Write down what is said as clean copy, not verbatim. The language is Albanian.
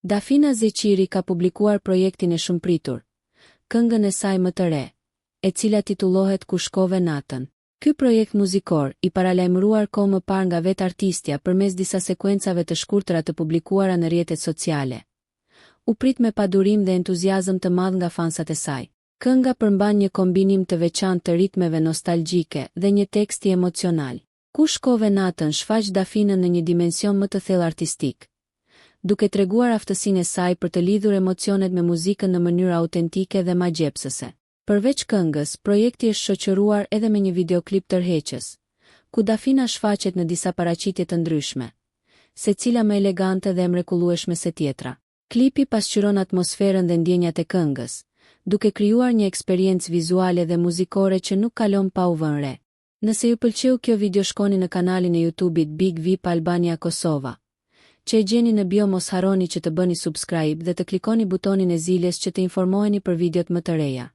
Dafina Zeqiri ka publikuar projektin e shumëpritur, këngën e saj më të re, e cila titullohet Ku shkove natën. Ky projekt muzikor, i paralajmëruar kohë më parë nga vetë artistja përmes disa sekuencave të shkurtra të publikuara në rrjetet sociale, u prit me padurim dhe entuziazëm të madh nga fansat e saj. Kënga përmban një kombinim të veçantë të ritmeve nostalgjike dhe një teksti emocional. Ku shkove natën shfaq Dafinën në një dimension më të thellë artistik, duke treguar aftësinë e saj për të lidhur emocionet me muzikën në mënyrë autentike dhe magjepsëse. Përveç këngës, projekti është shoqëruar edhe me një videoklip tërheqës, ku Dafina shfaqet në disa paraqitje të ndryshme, secila më elegante dhe mrekullueshme se tjetra. Klipi pasqyron atmosferën dhe ndjenjat e këngës, duke krijuar një eksperiencë vizuale dhe muzikore që nuk kalon pa u vënë re. Nëse ju pëlqeu kjo video, shkoni në kanalin e YouTube-it Big VIP Albania Kosova, që e gjeni në bio. Mos harroni që të bëni subscribe dhe të klikoni butonin e ziljes që të informoheni për videot më të reja.